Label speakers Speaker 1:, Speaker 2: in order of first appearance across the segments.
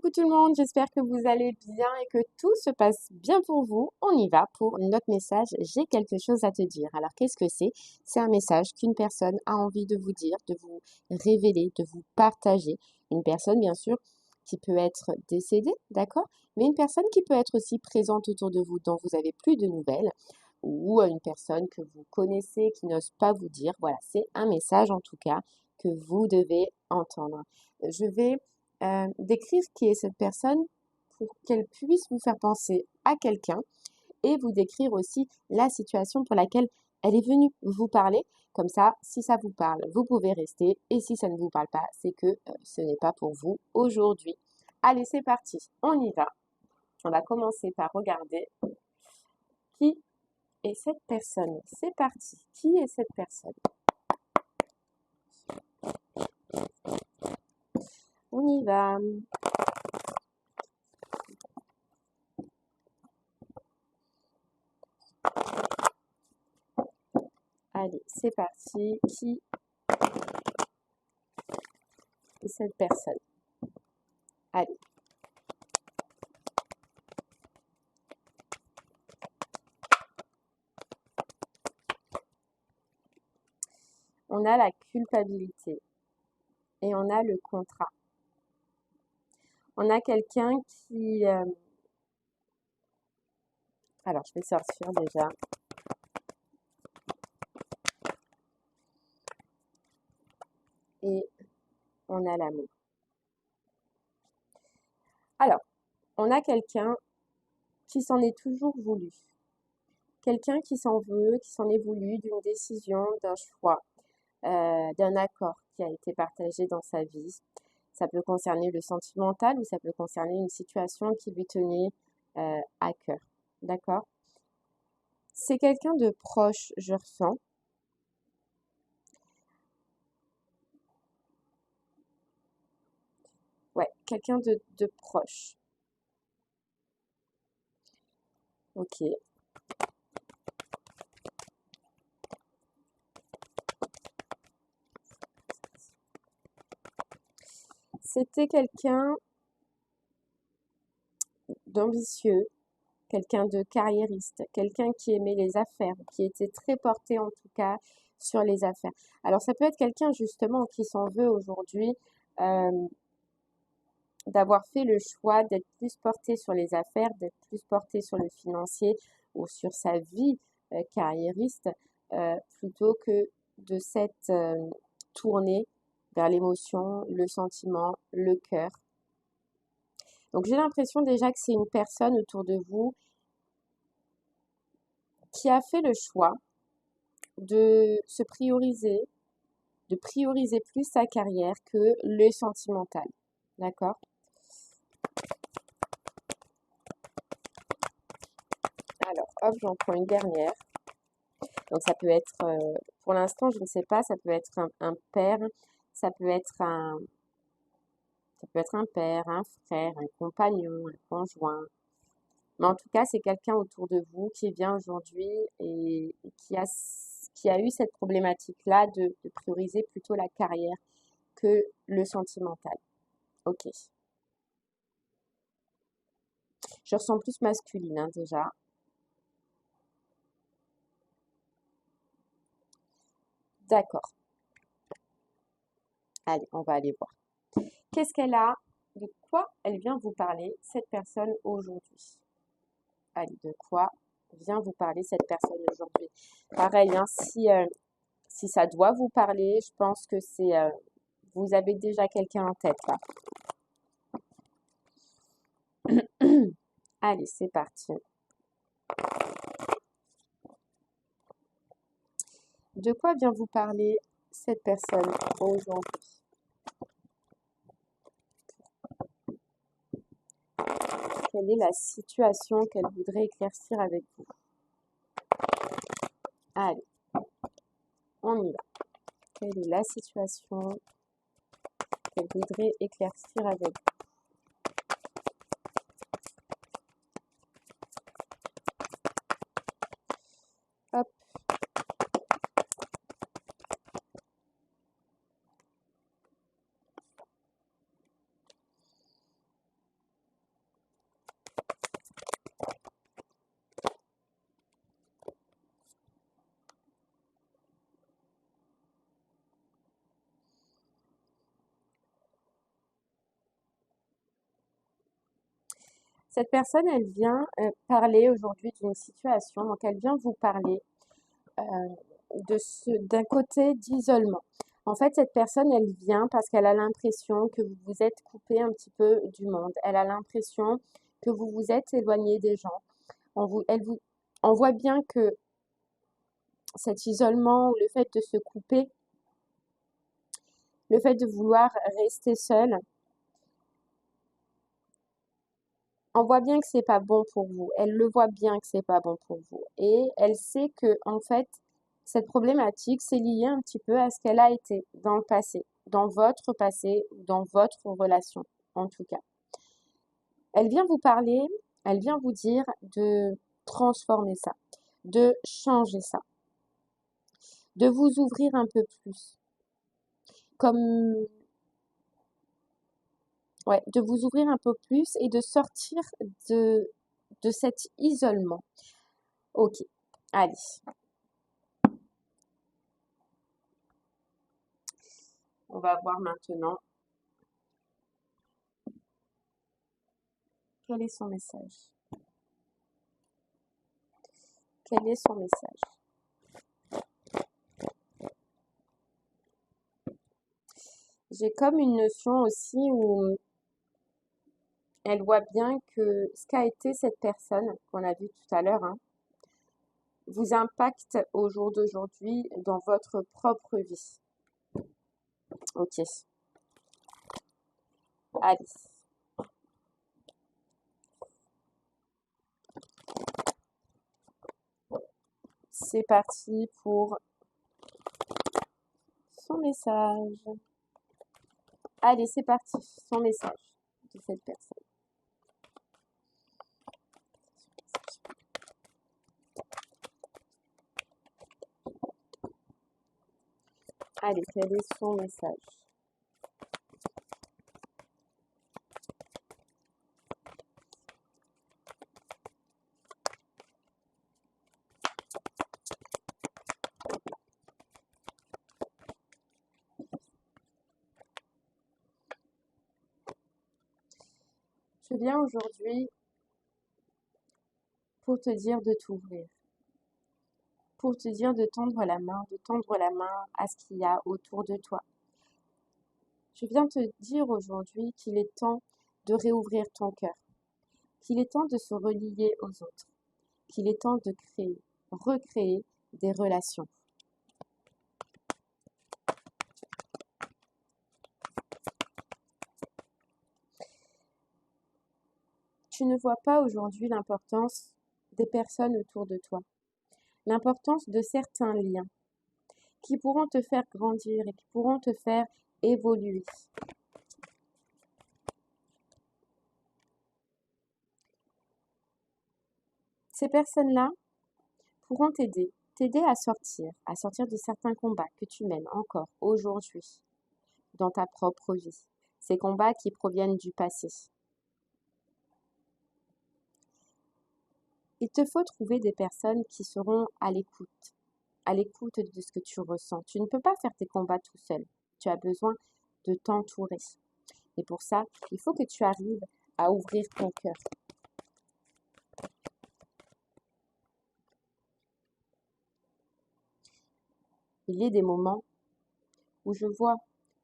Speaker 1: Coucou tout le monde, j'espère que vous allez bien et que tout se passe bien pour vous. On y va pour notre message. J'ai quelque chose à te dire. Alors qu'est-ce que c'est? C'est un message qu'une personne a envie de vous dire, de vous révéler, de vous partager. Une personne bien sûr qui peut être décédée, d'accord? Mais une personne qui peut être aussi présente autour de vous, dont vous avez plus de nouvelles, ou une personne que vous connaissez qui n'ose pas vous dire. Voilà, c'est un message en tout cas que vous devez entendre. Je vais décrire qui est cette personne pour qu'elle puisse vous faire penser à quelqu'un et vous décrire aussi la situation pour laquelle elle est venue vous parler. Comme ça, si ça vous parle, vous pouvez rester et si ça ne vous parle pas, c'est que ce n'est pas pour vous aujourd'hui. Allez, c'est parti, on y va. On va commencer par regarder qui est cette personne. C'est parti, qui est cette personne? On y va. Allez, c'est parti. Qui est cette personne? Allez. On a la culpabilité et on a le contrat. On a quelqu'un qui... Alors, je vais sortir déjà. Et on a l'amour. Alors, on a quelqu'un qui s'en est toujours voulu. Quelqu'un qui s'en veut, qui s'en est voulu d'une décision, d'un choix, d'un accord qui a été partagé dans sa vie. Ça peut concerner le sentimental ou ça peut concerner une situation qui lui tenait à cœur. D'accord? C'est quelqu'un de proche, je ressens. Ouais, quelqu'un de proche. Ok. C'était quelqu'un d'ambitieux, quelqu'un de carriériste, quelqu'un qui aimait les affaires, qui était très porté en tout cas sur les affaires. Alors ça peut être quelqu'un justement qui s'en veut aujourd'hui d'avoir fait le choix d'être plus porté sur les affaires, d'être plus porté sur le financier ou sur sa vie carriériste plutôt que de s'être tourné vers l'émotion, le sentiment, le cœur. Donc j'ai l'impression déjà que c'est une personne autour de vous qui a fait le choix de se prioriser, de prioriser plus sa carrière que le sentimental. D'accord? Alors, hop, j'en prends une dernière. Donc ça peut être, pour l'instant, je ne sais pas, ça peut être un père, ça peut être un père, un frère, un compagnon, un conjoint. Mais en tout cas, c'est quelqu'un autour de vous qui vient aujourd'hui et qui a eu cette problématique-là de prioriser plutôt la carrière que le sentimental. Ok. Je ressens plus masculine hein, déjà. D'accord. Allez, on va aller voir. Qu'est-ce qu'elle a? De quoi elle vient vous parler, cette personne aujourd'hui? Allez, de quoi vient vous parler cette personne aujourd'hui? Pareil, hein, si ça doit vous parler, je pense que vous avez déjà quelqu'un en tête là. Allez, c'est parti. De quoi vient vous parler cette personne aujourd'hui? Quelle est la situation qu'elle voudrait éclaircir avec vous? Allez, on y va. Quelle est la situation qu'elle voudrait éclaircir avec vous? Hop. Cette personne, elle vient parler aujourd'hui d'une situation, donc elle vient vous parler euh, d'un côté d'isolement. En fait, cette personne, elle vient parce qu'elle a l'impression que vous vous êtes coupé un petit peu du monde. Elle a l'impression que vous vous êtes éloigné des gens. On voit bien que cet isolement ou le fait de se couper, le fait de vouloir rester seul, on voit bien que c'est pas bon pour vous. Elle le voit bien que c'est pas bon pour vous. Et elle sait que, en fait, cette problématique, c'est lié un petit peu à ce qu'elle a été dans le passé, dans votre relation, en tout cas. Elle vient vous parler, elle vient vous dire de transformer ça, de changer ça, de vous ouvrir un peu plus. Comme, ouais, de vous ouvrir un peu plus et de sortir de, de cet isolement. Ok, allez. On va voir maintenant quel est son message. Quel est son message? J'ai comme une notion aussi où elle voit bien que ce qu'a été cette personne qu'on a vu tout à l'heure, hein, vous impacte au jour d'aujourd'hui dans votre propre vie. Ok. Allez. C'est parti pour son message. Allez, c'est parti. Son message de cette personne. Allez, quel est son message? Je viens aujourd'hui pour te dire de t'ouvrir, pour te dire de tendre la main à ce qu'il y a autour de toi. Je viens te dire aujourd'hui qu'il est temps de réouvrir ton cœur, qu'il est temps de se relier aux autres, qu'il est temps de créer, recréer des relations. Tu ne vois pas aujourd'hui l'importance des personnes autour de toi, l'importance de certains liens qui pourront te faire grandir et qui pourront te faire évoluer. Ces personnes-là pourront t'aider à sortir de certains combats que tu mènes encore aujourd'hui dans ta propre vie. Ces combats qui proviennent du passé. Il te faut trouver des personnes qui seront à l'écoute de ce que tu ressens. Tu ne peux pas faire tes combats tout seul. Tu as besoin de t'entourer. Et pour ça, il faut que tu arrives à ouvrir ton cœur. Il y a des moments où je vois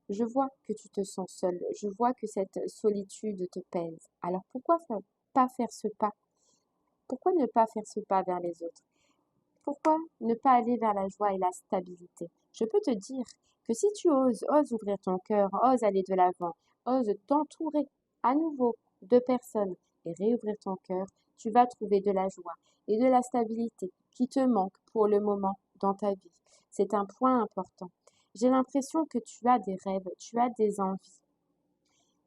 Speaker 1: que tu te sens seul. Je vois que cette solitude te pèse. Alors pourquoi pas faire ce pas? Pourquoi ne pas faire ce pas vers les autres? Pourquoi ne pas aller vers la joie et la stabilité? Je peux te dire que si tu oses ouvrir ton cœur, oses aller de l'avant, oses t'entourer à nouveau de personnes et réouvrir ton cœur, tu vas trouver de la joie et de la stabilité qui te manque pour le moment dans ta vie. C'est un point important. J'ai l'impression que tu as des rêves, tu as des envies.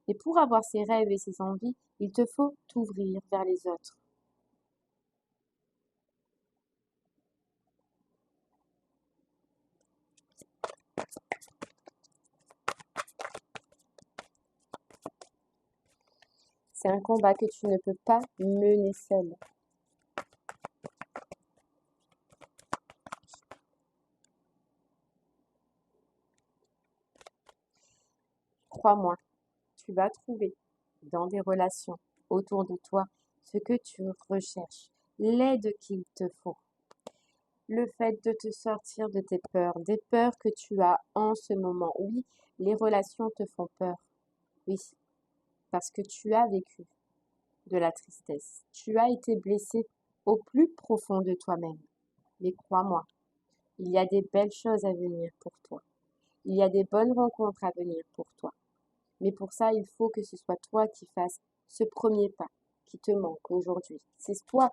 Speaker 1: Et pour avoir ces rêves et ces envies, il te faut t'ouvrir vers les autres. C'est un combat que tu ne peux pas mener seul. Crois-moi, tu vas trouver dans des relations autour de toi ce que tu recherches, l'aide qu'il te faut. Le fait de te sortir de tes peurs, des peurs que tu as en ce moment. Oui, les relations te font peur. Oui, parce que tu as vécu de la tristesse. Tu as été blessé au plus profond de toi-même. Mais crois-moi, il y a des belles choses à venir pour toi. Il y a des bonnes rencontres à venir pour toi. Mais pour ça, il faut que ce soit toi qui fasses ce premier pas qui te manque aujourd'hui. C'est toi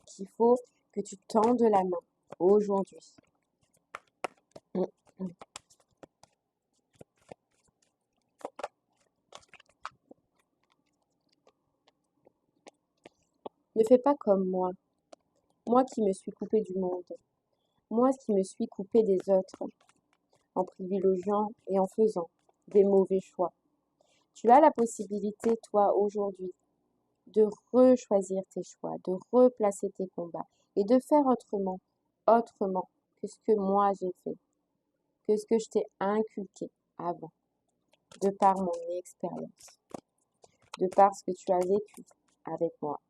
Speaker 1: qu'il faut que tu tendes la main aujourd'hui. Ne fais pas comme moi qui me suis coupée du monde, moi qui me suis coupée des autres, en privilégiant et en faisant des mauvais choix. Tu as la possibilité, toi, aujourd'hui, de rechoisir tes choix, de replacer tes combats et de faire autrement que ce que moi j'ai fait, que ce que je t'ai inculqué avant, de par mon expérience, de par ce que tu as vécu avec moi.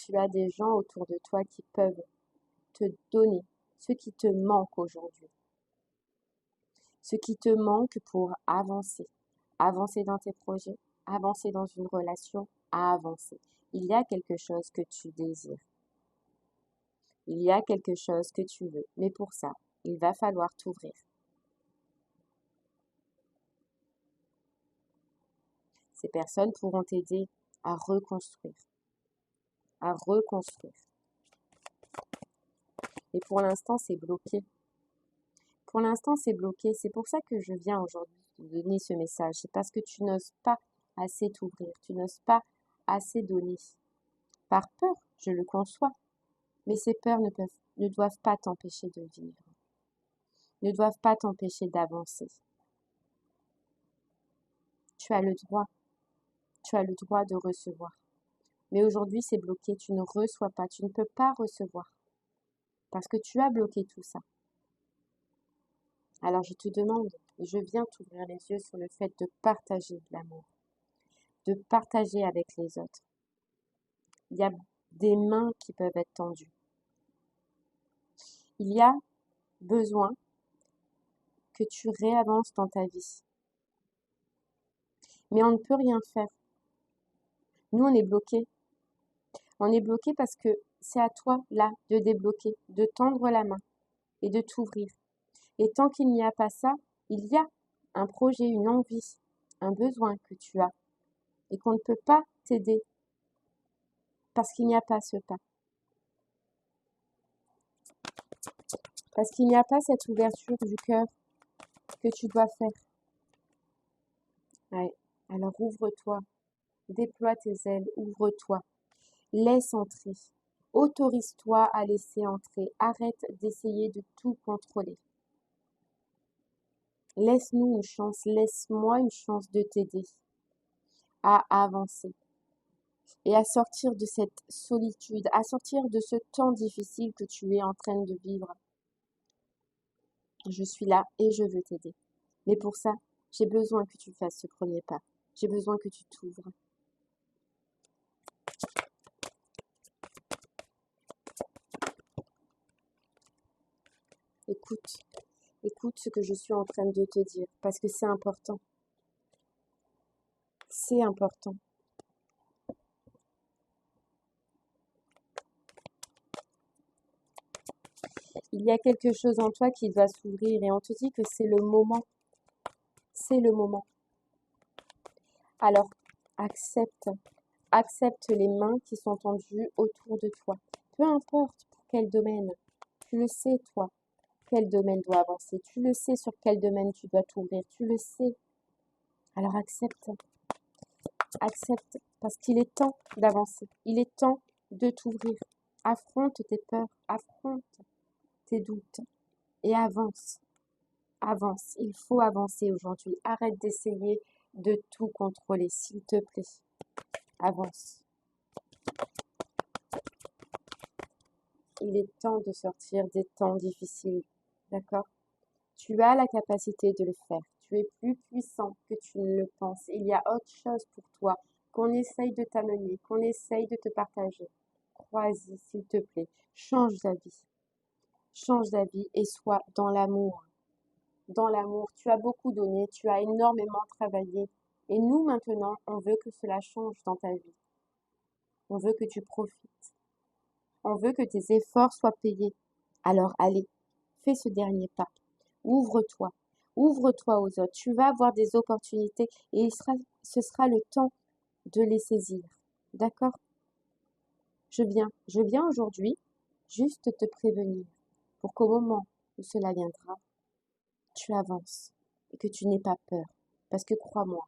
Speaker 1: Tu as des gens autour de toi qui peuvent te donner ce qui te manque aujourd'hui, ce qui te manque pour avancer, avancer dans tes projets, avancer dans une relation, avancer. Il y a quelque chose que tu désires. Il y a quelque chose que tu veux, mais pour ça, il va falloir t'ouvrir. Ces personnes pourront t'aider à reconstruire, à reconstruire. Et pour l'instant, c'est bloqué. Pour l'instant, c'est bloqué. C'est pour ça que je viens aujourd'hui te donner ce message. C'est parce que tu n'oses pas assez t'ouvrir, tu n'oses pas assez donner. Par peur, je le conçois, mais ces peurs ne doivent pas t'empêcher de vivre, ne doivent pas t'empêcher d'avancer. Tu as le droit de recevoir. Mais aujourd'hui, c'est bloqué, tu ne reçois pas, tu ne peux pas recevoir, parce que tu as bloqué tout ça. Alors je te demande, et je viens t'ouvrir les yeux sur le fait de partager de l'amour, de partager avec les autres. Il y a des mains qui peuvent être tendues. Il y a besoin que tu réavances dans ta vie. Mais on ne peut rien faire. Nous, on est bloqués. On est bloqués parce que c'est à toi, là, de débloquer, de tendre la main et de t'ouvrir. Et tant qu'il n'y a pas ça, il y a un projet, une envie, un besoin que tu as et qu'on ne peut pas t'aider parce qu'il n'y a pas ce pas. Parce qu'il n'y a pas cette ouverture du cœur que tu dois faire. Ouais. Alors ouvre-toi, déploie tes ailes, ouvre-toi, laisse entrer, autorise-toi à laisser entrer, arrête d'essayer de tout contrôler. Laisse-nous une chance, laisse-moi une chance de t'aider à avancer et à sortir de cette solitude, à sortir de ce temps difficile que tu es en train de vivre. Je suis là et je veux t'aider. Mais pour ça, j'ai besoin que tu fasses ce premier pas. J'ai besoin que tu t'ouvres. Écoute, écoute ce que je suis en train de te dire, parce que c'est important. C'est important. Il y a quelque chose en toi qui doit s'ouvrir et on te dit que c'est le moment. C'est le moment. Alors, accepte. Accepte les mains qui sont tendues autour de toi. Peu importe pour quel domaine. Tu le sais, toi, quel domaine doit avancer. Tu le sais sur quel domaine tu dois t'ouvrir. Tu le sais. Alors accepte. Accepte. Parce qu'il est temps d'avancer. Il est temps de t'ouvrir. Affronte tes peurs. Affronte tes doutes. Et avance. Avance. Il faut avancer aujourd'hui. Arrête d'essayer de tout contrôler, s'il te plaît. Avance. Il est temps de sortir des temps difficiles, d'accord? Tu as la capacité de le faire. Tu es plus puissant que tu ne le penses. Il y a autre chose pour toi qu'on essaye de t'amener, qu'on essaye de te partager. Crois-y, s'il te plaît. Change d'avis. Change d'avis et sois dans l'amour. Dans l'amour, tu as beaucoup donné, tu as énormément travaillé. Et nous, maintenant, on veut que cela change dans ta vie. On veut que tu profites. On veut que tes efforts soient payés. Alors allez, fais ce dernier pas. Ouvre-toi. Ouvre-toi aux autres. Tu vas avoir des opportunités et ce sera le temps de les saisir. D'accord? Je viens aujourd'hui juste te prévenir pour qu'au moment où cela viendra, tu avances et que tu n'aies pas peur. Parce que crois-moi,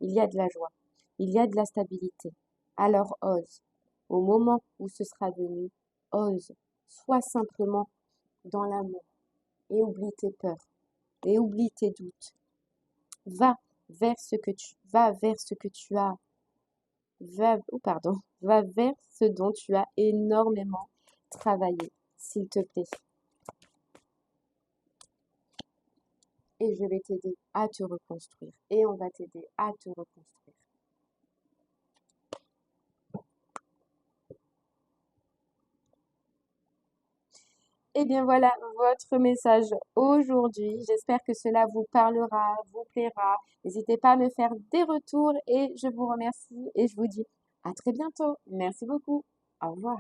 Speaker 1: il y a de la joie, il y a de la stabilité. Alors ose. Au moment où ce sera venu, ose. Sois simplement dans l'amour et oublie tes peurs et oublie tes doutes. Va va vers ce que tu as, va vers ce dont tu as énormément travaillé, s'il te plaît. Et je vais t'aider à te reconstruire. Et on va t'aider à te reconstruire. Et bien voilà votre message aujourd'hui. J'espère que cela vous parlera, vous plaira. N'hésitez pas à me faire des retours et je vous remercie et je vous dis à très bientôt. Merci beaucoup. Au revoir.